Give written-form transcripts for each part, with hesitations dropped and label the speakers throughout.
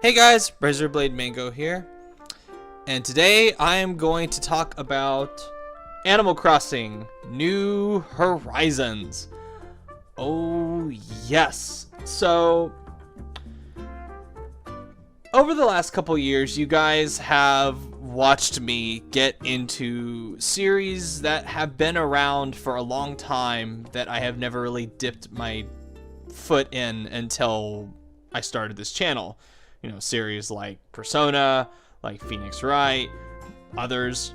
Speaker 1: Hey guys, Razorblade Mango here, and today I am going to talk about Animal Crossing New Horizons. Oh yes. So, over the last couple years, you guys have watched me get into series that have been around for a long time that I have never really dipped my foot in until I started this channel. You know, series like Persona, like Phoenix Wright, others.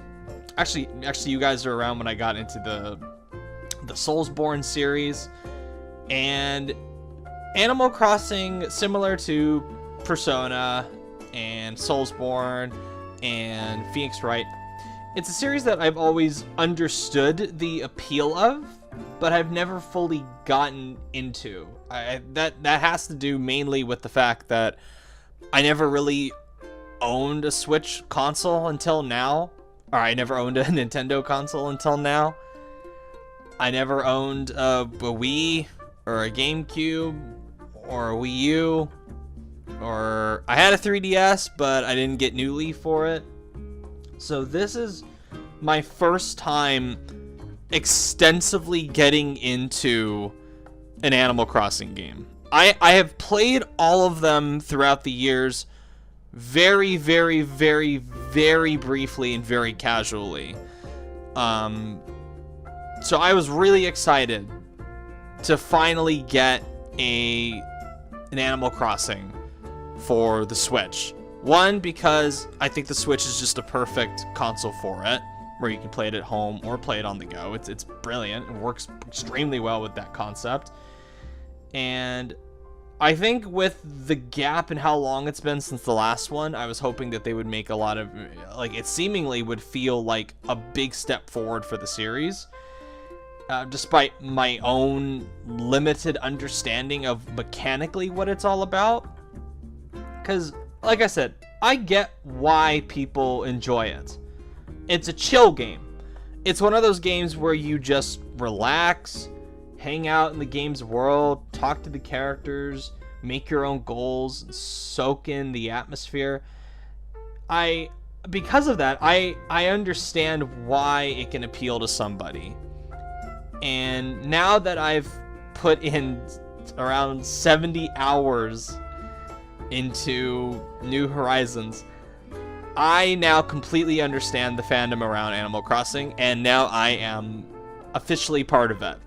Speaker 1: Actually, you guys are around when I got into the Soulsborne series, and Animal Crossing, similar to Persona and Soulsborne and Phoenix Wright. It's a series that I've always understood the appeal of, but I've never fully gotten into. That has to do mainly with the fact that I never really owned a Switch console until now. Or I never owned a Nintendo console until now. I never owned a Wii or a GameCube or a Wii U. Or I had a 3DS, but I didn't get New Leaf for it. So this is my first time extensively getting into an Animal Crossing game. I have played all of them throughout the years very, very, very, very briefly and very casually. So I was really excited to finally get an Animal Crossing for the Switch. One, because I think the Switch is just a perfect console for it, where you can play it at home or play it on the go. It's brilliant. It works extremely well with that concept. And I think with the gap and how long it's been since the last one, I was hoping that they would make a lot of, like, it seemingly would feel like a big step forward for the series. Despite my own limited understanding of mechanically what it's all about. Because, like I said, I get why people enjoy it. It's a chill game. It's one of those games where you just relax, hang out in the game's world, talk to the characters, make your own goals, soak in the atmosphere. Because of that, I understand why it can appeal to somebody. And now that I've put in around 70 hours into New Horizons, I now completely understand the fandom around Animal Crossing, and now I am officially part of it.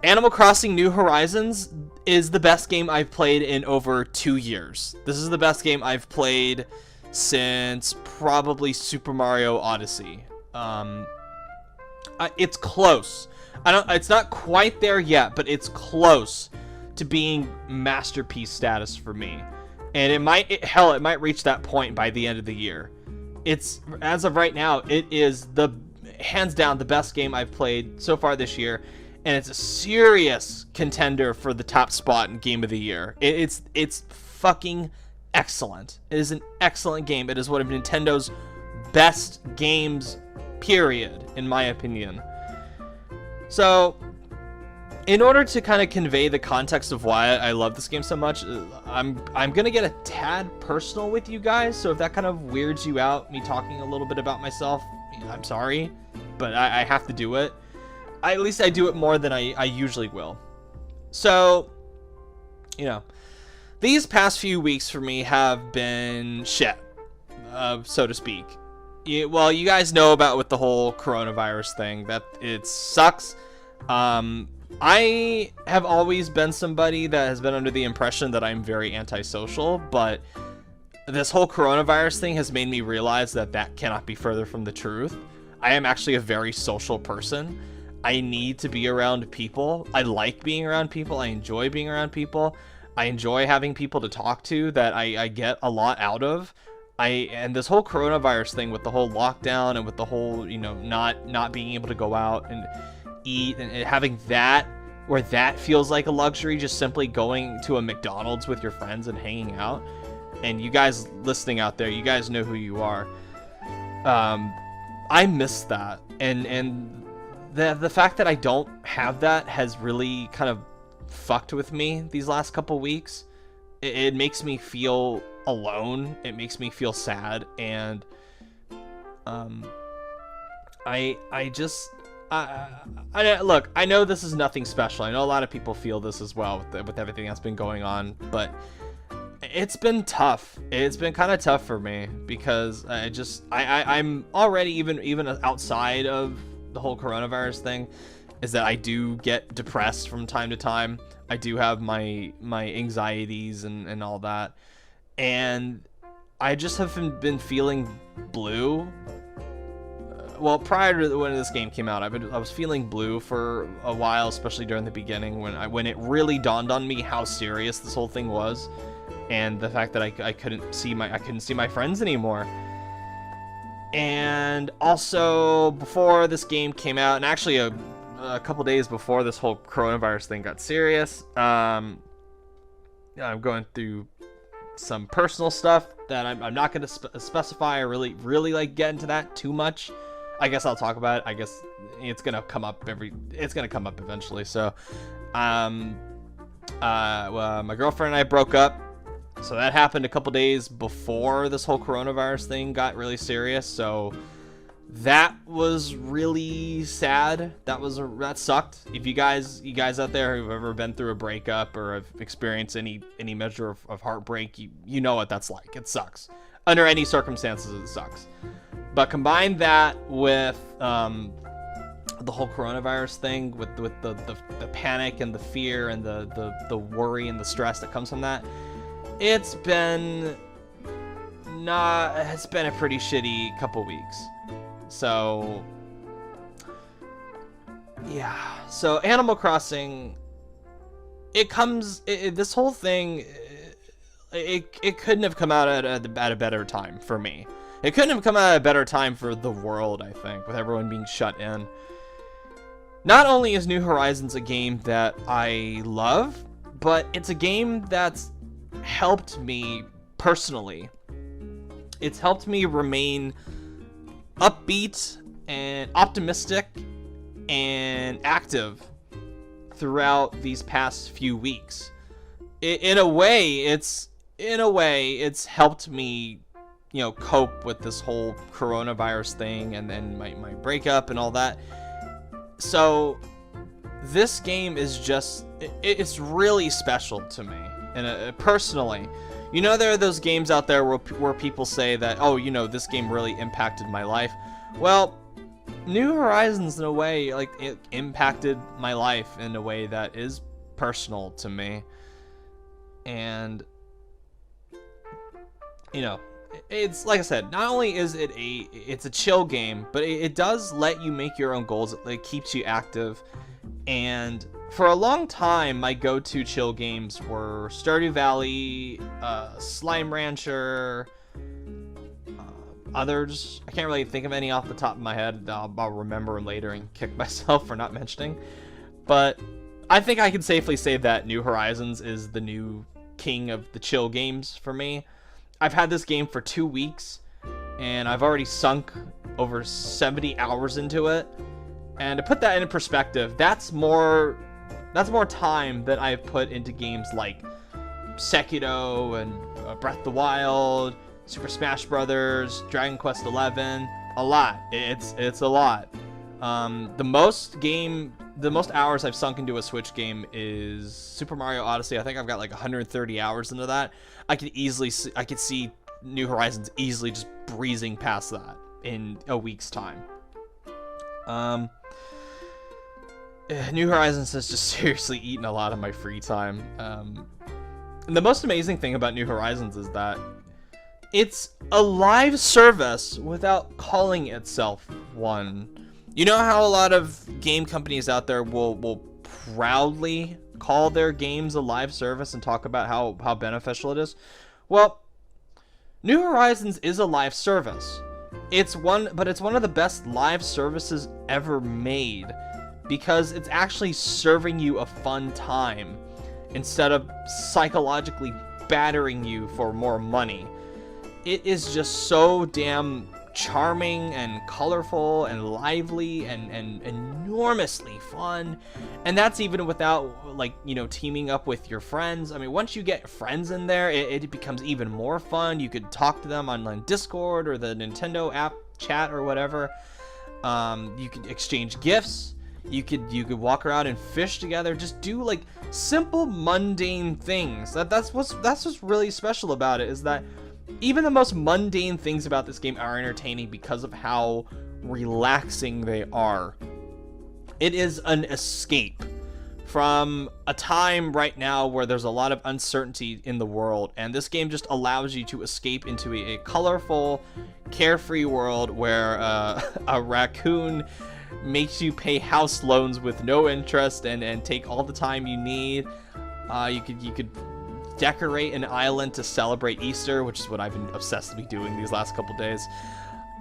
Speaker 1: Animal Crossing New Horizons is the best game I've played in over 2 years. This is the best game I've played since probably Super Mario Odyssey. It's close. It's not quite there yet, but it's close to being masterpiece status for me. And it might reach that point by the end of the year. It's, as of right now, it is hands down the best game I've played so far this year. And it's a serious contender for the top spot in Game of the Year. It's fucking excellent. It is an excellent game. It is one of Nintendo's best games, period, in my opinion. So, in order to kind of convey the context of why I love this game so much, I'm gonna get a tad personal with you guys. So if that kind of weirds you out, me talking a little bit about myself, I'm sorry, but I have to do it. At least I do it more than I usually will. So, you know, these past few weeks for me have been shit, so to speak. Well, you guys know about with the whole coronavirus thing, that it sucks. I have always been somebody that has been under the impression that I'm very antisocial, but this whole coronavirus thing has made me realize that that cannot be further from the truth. I am actually a very social person. I need to be around people. I like being around people. I enjoy being around people. I enjoy having people to talk to that I get a lot out of. And this whole coronavirus thing with the whole lockdown and with the whole, you know, not being able to go out and eat and having that, where that feels like a luxury, just simply going to a McDonald's with your friends and hanging out. And you guys listening out there, you guys know who you are. I miss that. And the fact that I don't have that has really kind of fucked with me these last couple weeks. it makes me feel alone. It makes me feel sad, and look, I know this is nothing special. I know a lot of people feel this as well with everything that's been going on, but it's been tough. It's been kind of tough for me because I'm already even outside of the whole coronavirus thing, is that I do get depressed from time to time. I do have my anxieties and all that, and I just have been feeling blue. Well, prior to when this game came out, I was feeling blue for a while, especially during the beginning when it really dawned on me how serious this whole thing was, and the fact that I couldn't see my friends anymore. And also, before this game came out, and actually a couple days before this whole coronavirus thing got serious, I'm going through some personal stuff that I'm not going to specify or really like get into that too much. I guess I'll talk about it. I guess it's gonna come up eventually. So, well, my girlfriend and I broke up. So that happened a couple days before this whole coronavirus thing got really serious. So that was really sad. That sucked. If you guys out there who've ever been through a breakup or have experienced any measure of heartbreak, you know what that's like. It sucks. Under any circumstances, it sucks. But combine that with the whole coronavirus thing, with the panic and the fear and the worry and the stress that comes from that, it's been a pretty shitty couple weeks. So yeah. So Animal Crossing, this whole thing, it couldn't have come out at a better time for me. It couldn't have come out at a better time for the world, I think, with everyone being shut in. Not only is New Horizons a game that I love, but it's a game that's helped me personally. It's helped me remain upbeat and optimistic and active throughout these past few weeks. In a way, it's helped me, cope with this whole coronavirus thing and then my breakup and all that. So this game is it's really special to me, and personally. There are those games out there where people say that, oh, this game really impacted my life. Well, New Horizons, in a way, like, it impacted my life in a way that is personal to me. And, it's like I said, not only is it's a chill game, but it does let you make your own goals. It keeps you active. And for a long time, my go-to chill games were Stardew Valley, Slime Rancher, others. I can't really think of any off the top of my head. I'll remember later and kick myself for not mentioning. But I think I can safely say that New Horizons is the new king of the chill games for me. I've had this game for 2 weeks, and I've already sunk over 70 hours into it. And to put that in perspective, that's more time than I've put into games like Sekiro and Breath of the Wild, Super Smash Brothers, Dragon Quest XI. A lot. It's a lot. The most hours I've sunk into a Switch game is Super Mario Odyssey. I think I've got like 130 hours into that. I could see New Horizons easily just breezing past that in a week's time. New Horizons has just seriously eaten a lot of my free time. And the most amazing thing about New Horizons is that it's a live service without calling itself one. You know how a lot of game companies out there will proudly call their games a live service and talk about how beneficial it is? Well, New Horizons is a live service. It's one of the best live services ever made, because it's actually serving you a fun time instead of psychologically battering you for more money. It is just so damn charming and colorful and lively and enormously fun. And that's even without, like, you know, teaming up with your friends. I mean, once you get friends in there, it becomes even more fun. You could talk to them on Discord or the Nintendo app chat or whatever. You could exchange gifts. You could walk around and fish together. Just do like simple mundane things. That's what's really special about it, is that even the most mundane things about this game are entertaining because of how relaxing they are. It is an escape from a time right now where there's a lot of uncertainty in the world, and this game just allows you to escape into a colorful, carefree world where a raccoon makes you pay house loans with no interest and take all the time you need. You could decorate an island to celebrate Easter, which is what I've been obsessively doing these last couple days.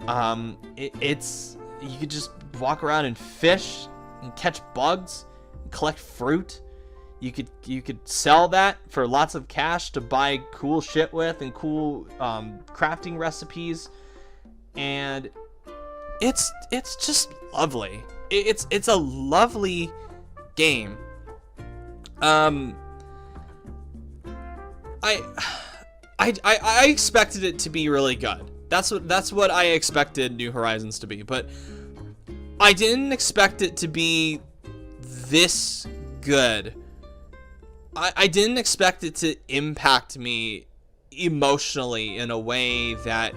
Speaker 1: You could just walk around and fish and catch bugs and collect fruit. You could sell that for lots of cash to buy cool shit with and cool crafting recipes, and it's just lovely. It's a lovely game. I expected it to be really good. That's what I expected New Horizons to be, but I didn't expect it to be this good. I didn't expect it to impact me emotionally in a way that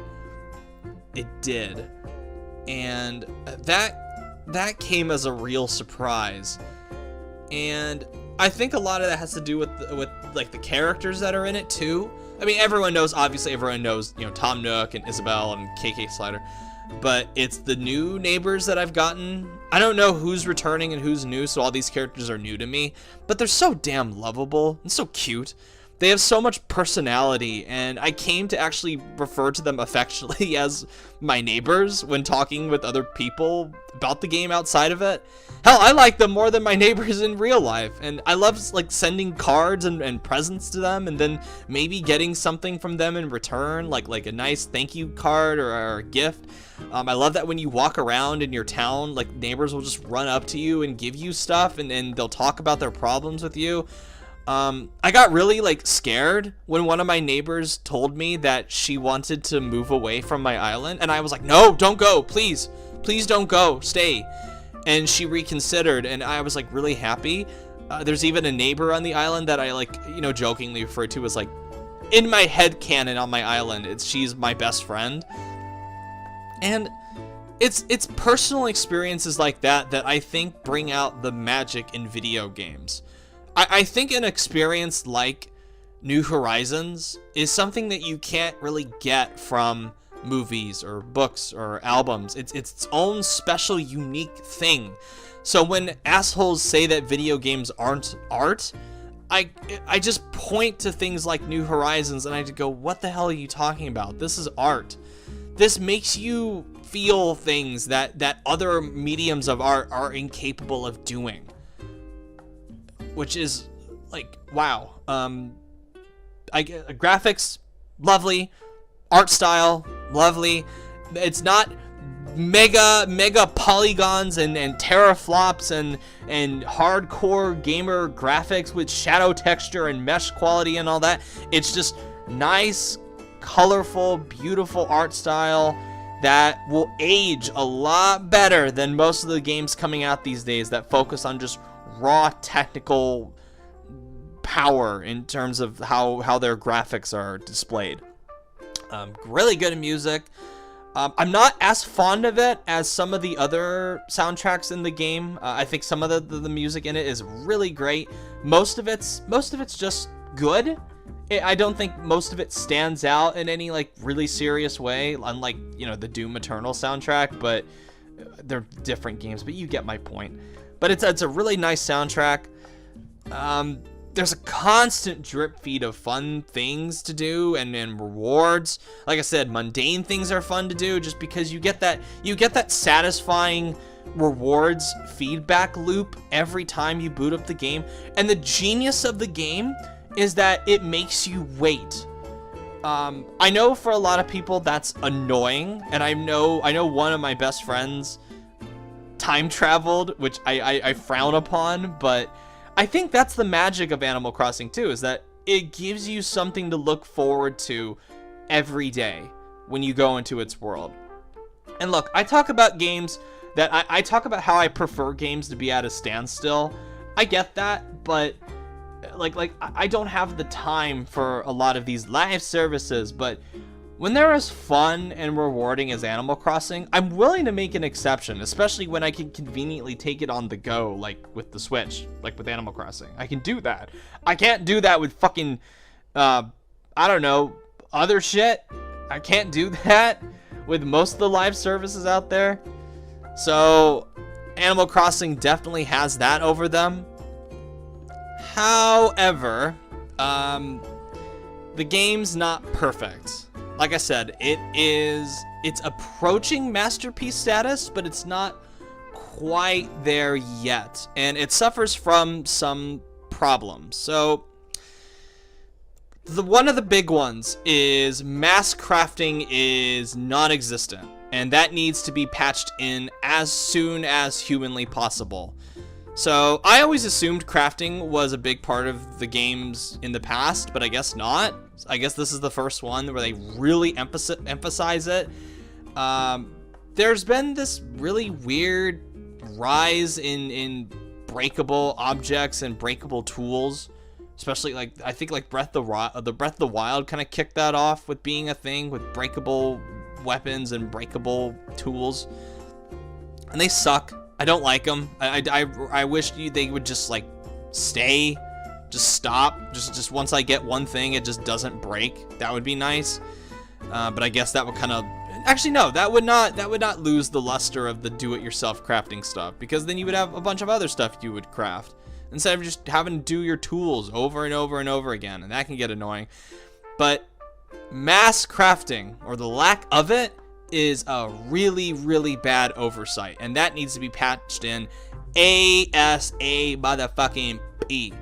Speaker 1: it did, and that came as a real surprise. And I think a lot of that has to do with like the characters that are in it too. I mean, everyone knows you know, Tom Nook and Isabelle and KK Slider, but it's the new neighbors that I've gotten. I don't know who's returning and who's new, so all these characters are new to me, but they're so damn lovable and so cute. They have so much personality, and I came to actually refer to them affectionately as my neighbors when talking with other people about the game outside of it. Hell, I like them more than my neighbors in real life, and I love like sending cards and presents to them, and then maybe getting something from them in return, like a nice thank you card or a gift. I love that when you walk around in your town, like neighbors will just run up to you and give you stuff, and they'll talk about their problems with you. I got really like scared when one of my neighbors told me that she wanted to move away from my island, and I was like, no, don't go, please don't go, stay. And she reconsidered, and I was like really happy. There's even a neighbor on the island that I like, you know, jokingly refer to as like, in my head canon on my island, she's my best friend. And it's personal experiences like that I think bring out the magic in video games. I think an experience like New Horizons is something that you can't really get from movies or books or albums. It's its own special, unique thing. So when assholes say that video games aren't art, I just point to things like New Horizons and I just go, what the hell are you talking about? This is art. This makes you feel things that other mediums of art are incapable of doing. Which is like, wow. Graphics, lovely. Art style, lovely. It's not mega polygons and teraflops and hardcore gamer graphics with shadow texture and mesh quality and all that. It's just nice, colorful, beautiful art style that will age a lot better than most of the games coming out these days that focus on just raw technical power in terms of how their graphics are displayed. Really good music. I'm not as fond of it as some of the other soundtracks in the game. I think some of the music in it is really great. Most of it's just good. I don't think most of it stands out in any like really serious way, unlike, you know, the Doom Eternal soundtrack, but they're different games, but you get my point. But it's a really nice soundtrack. There's a constant drip feed of fun things to do and rewards. Like I said, mundane things are fun to do just because you get that satisfying rewards feedback loop every time you boot up the game. And the genius of the game is that it makes you wait. I know for a lot of people that's annoying, and I know one of my best friends time traveled, which I frown upon, but I think that's the magic of Animal Crossing too, is that it gives you something to look forward to every day when you go into its world. And look, I talk about games that I talk about how I prefer games to be at a standstill. I get that, but like I don't have the time for a lot of these live services, but when they're as fun and rewarding as Animal Crossing, I'm willing to make an exception, especially when I can conveniently take it on the go, like with the Switch, like with Animal Crossing. I can do that. I can't do that with fucking, I don't know, other shit. I can't do that with most of the live services out there. So, Animal Crossing definitely has that over them. However, the game's not perfect. Like I said, it's approaching masterpiece status, but it's not quite there yet, and it suffers from some problems. So, one of the big ones is mass crafting is non-existent, and that needs to be patched in as soon as humanly possible. So, I always assumed crafting was a big part of the games in the past, but I guess not. I guess this is the first one where they really emphasize it. There's been this really weird rise in breakable objects and breakable tools, especially like I think like Breath of the Wild kind of kicked that off with being a thing with breakable weapons and breakable tools, and they suck. I don't like them. I wish they would just like stay. Just stop. Just once I get one thing, it just doesn't break. That would be nice. But I guess that would kind of... Actually, no. That would not lose the luster of the do-it-yourself crafting stuff, because then you would have a bunch of other stuff you would craft instead of just having to do your tools over and over and over again, and that can get annoying. But mass crafting, or the lack of it, is a really, really bad oversight, and that needs to be patched in ASA motherfucking P.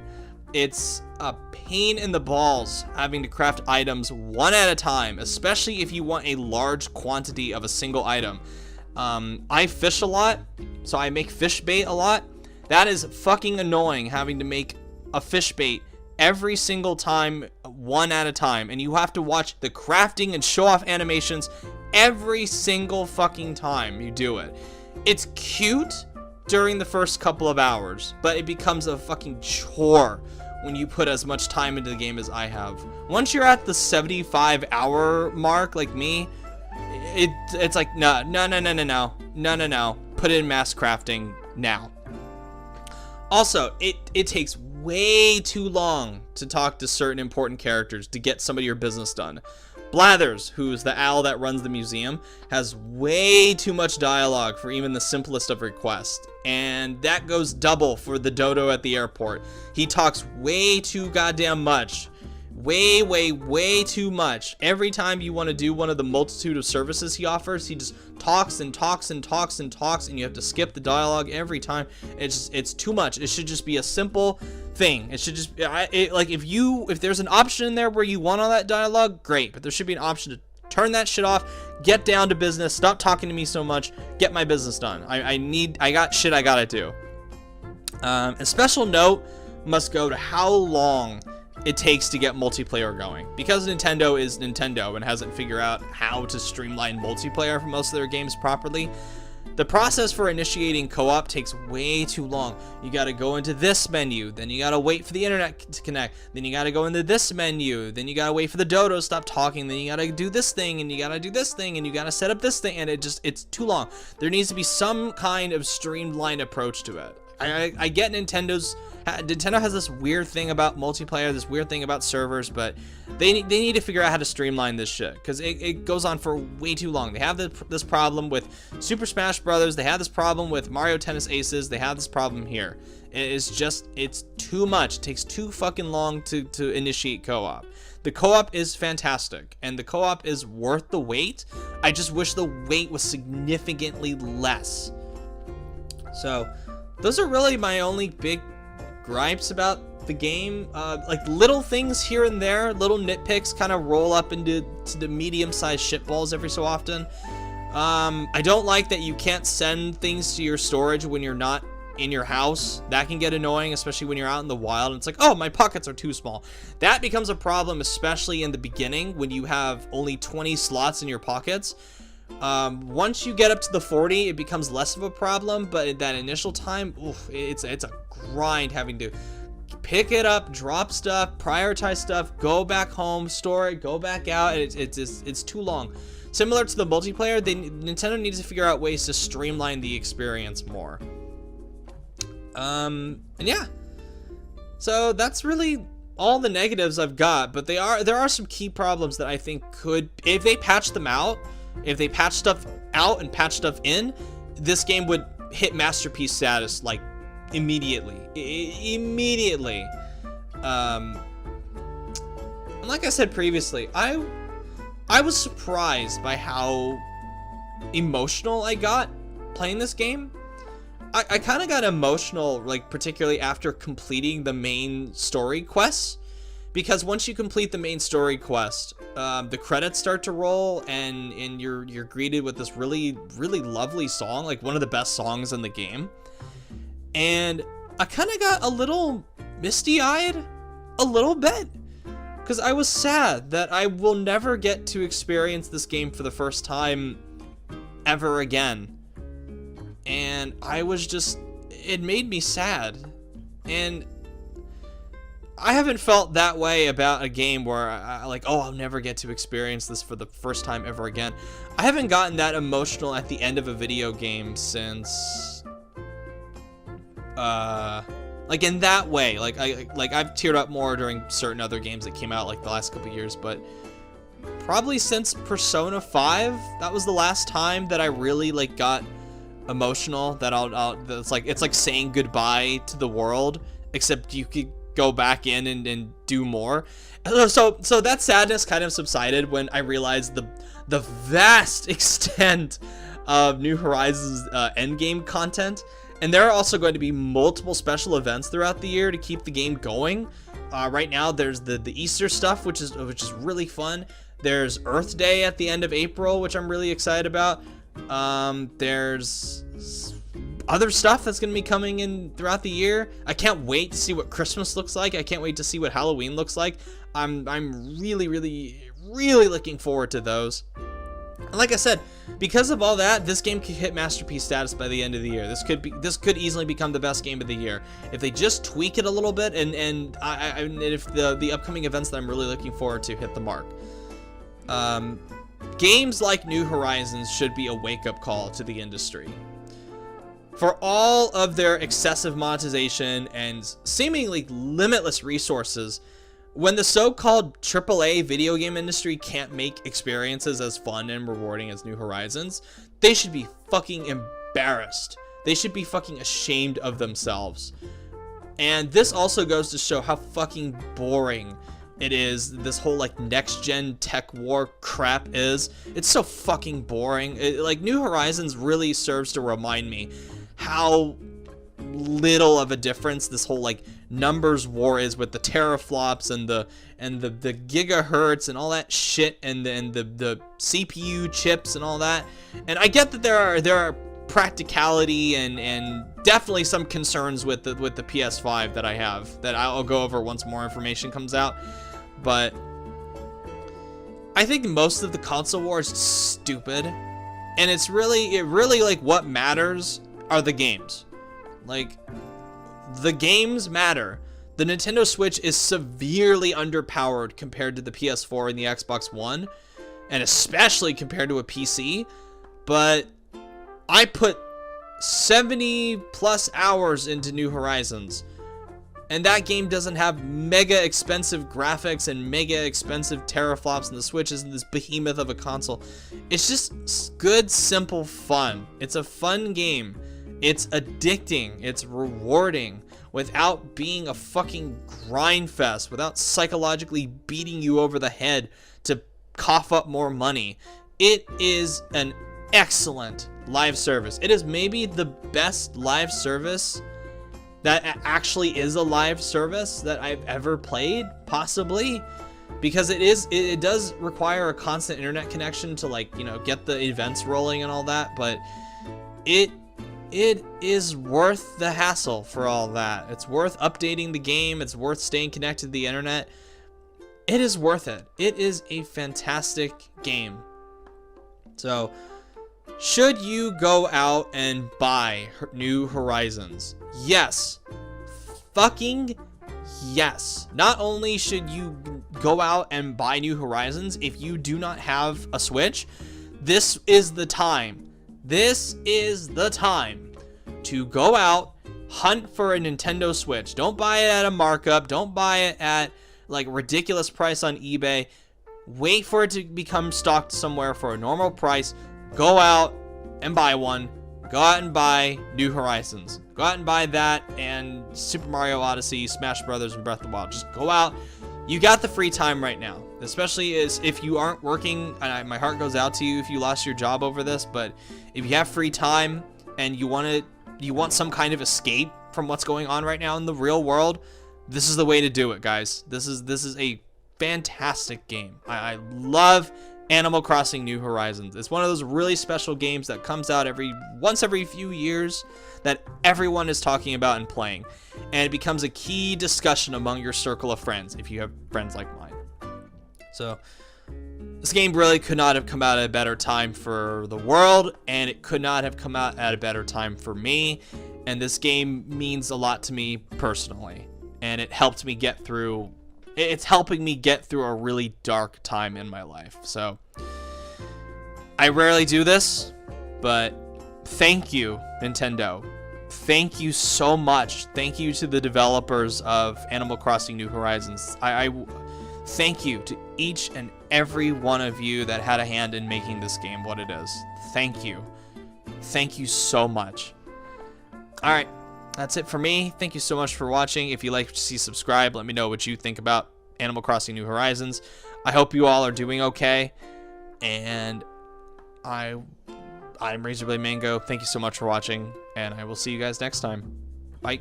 Speaker 1: It's a pain in the balls having to craft items one at a time, especially if you want a large quantity of a single item. I fish a lot, so I make fish bait a lot. That is fucking annoying, having to make a fish bait every single time, one at a time, and you have to watch the crafting and show off animations every single fucking time you do it. It's cute during the first couple of hours, but it becomes a fucking chore when you put as much time into the game as I have. Once you're at the 75-hour mark, like me, it's like, no. Put in mass crafting now. Also, it takes way too long to talk to certain important characters to get some of your business done. Blathers, who's the owl that runs the museum, has way too much dialogue for even the simplest of requests. And that goes double for the dodo at the airport. He talks way too goddamn much. Way too much. Every time you want to do one of the multitude of services he offers, he just talks and talks and talks and talks, and you have to skip the dialogue every time. It's too much. It should just be a simple thing. It should just like if there's an option in there where you want all that dialogue, great, but there should be an option to turn that shit off, get down to business, stop talking to me so much, get my business done. I got shit I gotta do. A special note must go to how long it takes to get multiplayer going. Because Nintendo is Nintendo and hasn't figured out how to streamline multiplayer for most of their games properly, the process for initiating co-op takes way too long. You gotta go into this menu, then you gotta wait for the internet to connect, then you gotta go into this menu, then you gotta wait for the dodo to stop talking, then you gotta do this thing, and you gotta do this thing, and you gotta set up this thing, and it's too long. There needs to be some kind of streamlined approach to it. I get Nintendo has this weird thing about multiplayer, this weird thing about servers, but they need to figure out how to streamline this shit, because it goes on for way too long. They have this problem with Super Smash Brothers. They have this problem with Mario Tennis Aces. They have this problem here. It's too much. It takes too fucking long to initiate co-op. The co-op is fantastic, and the co-op is worth the wait. I just wish the wait was significantly less. So, those are really my only big gripes about the game. Like little things here and there, little nitpicks kind of roll up into the medium-sized shitballs every so often. I don't like that you can't send things to your storage when you're not in your house. That can get annoying, especially when you're out in the wild and it's like, oh, my pockets are too small. That becomes a problem, especially in the beginning when you have only 20 slots in your pockets. Once you get up to the 40, it becomes less of a problem, but at that initial time, oof, it's a grind having to pick it up, drop stuff, prioritize stuff, go back home, store it, go back out. It's too long. Similar to the multiplayer, Nintendo needs to figure out ways to streamline the experience more. And yeah, so that's really all the negatives I've got, but there are some key problems that I think could, if they patch them out, if they patch stuff out and patch stuff in, this game would hit masterpiece status like immediately. Immediately. And like I said previously, I was surprised by how emotional I got playing this game. I kind of got emotional, like particularly after completing the main story quests, because once you complete the main story quest, the credits start to roll, and you're greeted with this really lovely song, like one of the best songs in the game, and I kind of got a little misty-eyed, a little bit, because I was sad that I will never get to experience this game for the first time ever again. And I was just, it made me sad. And I haven't felt that way about a game where I like, oh, I'll never get to experience this for the first time ever again. I haven't gotten that emotional at the end of a video game since, like in that way. Like I've teared up more during certain other games that came out like the last couple years, but probably since Persona 5, that was the last time that I really like got emotional, that it's like saying goodbye to the world, except you could go back in and do more. So that sadness kind of subsided when I realized the vast extent of New Horizons endgame content, and there are also going to be multiple special events throughout the year to keep the game going. Right now there's the Easter stuff, which is really fun. There's Earth Day at the end of April, which I'm really excited about. There's other stuff that's going to be coming in throughout the year. I can't wait to see what Christmas looks like. I can't wait to see what Halloween looks like. I'm really looking forward to those. And like I said, because of all that, this game could hit masterpiece status by the end of the year. This could easily become the best game of the year if they just tweak it a little bit, and if the upcoming events that I'm really looking forward to hit the mark. Games like New Horizons should be a wake-up call to the industry. For all of their excessive monetization and seemingly limitless resources, when the so-called AAA video game industry can't make experiences as fun and rewarding as New Horizons, they should be fucking embarrassed. They should be fucking ashamed of themselves. And this also goes to show how fucking boring it is, this whole like next gen tech war crap is. It's so fucking boring. Like New Horizons really serves to remind me how little of a difference this whole like numbers war is with the teraflops and the gigahertz and all that shit, and the CPU chips and all that. And I get that there are practicality and definitely some concerns with the PS5 that I have, that I'll go over once more information comes out. But I think most of the console war is stupid, and it really like what matters are the games. Like, the games matter. The Nintendo Switch is severely underpowered compared to the PS4 and the Xbox One, and especially compared to a PC. But I put 70 plus hours into New Horizons, and that game doesn't have mega expensive graphics and mega expensive teraflops, and the Switch isn't this behemoth of a console. It's just good, simple fun. It's a fun game. It's addicting. It's rewarding without being a fucking grind fest, without psychologically beating you over the head to cough up more money. It is an excellent live service. It is maybe the best live service that actually is a live service that I've ever played, possibly, because it does require a constant internet connection to, like, you know, get the events rolling and all that, but it is worth the hassle for all that. It's worth updating the game. It's worth staying connected to the internet. It is worth it. It is a fantastic game. So, should you go out and buy New Horizons? Yes. Fucking yes. Not only should you go out and buy New Horizons, if you do not have a Switch, this is the time. This is the time to go out, hunt for a Nintendo Switch. Don't buy it at a markup. Don't buy it at like a ridiculous price on eBay. Wait for it to become stocked somewhere for a normal price. Go out and buy one. Go out and buy New Horizons. Go out and buy that and Super Mario Odyssey, Smash Brothers, and Breath of the Wild. Just go out. You got the free time right now, especially if you aren't working. And my heart goes out to you if you lost your job over this, but if you have free time and you want some kind of escape from what's going on right now in the real world, this is the way to do it, guys. This is a fantastic game. I love Animal Crossing New Horizons. It's one of those really special games that comes out once every few years that everyone is talking about and playing, and it becomes a key discussion among your circle of friends if you have friends like mine. So this game really could not have come out at a better time for the world, and it could not have come out at a better time for me, and this game means a lot to me personally, and it helped me get through. It's helping me get through a really dark time in my life. So I rarely do this, but thank you, Nintendo. Thank you so much. Thank you to the developers of Animal Crossing New Horizons. I thank you to each and every one of you that had a hand in making this game what it is. Thank you. Thank you so much. All right. That's it for me. Thank you so much for watching. If you like what you see, subscribe. Let me know what you think about Animal Crossing New Horizons. I hope you all are doing okay. And I'm Razorblade Mango. Thank you so much for watching, and I will see you guys next time. Bye.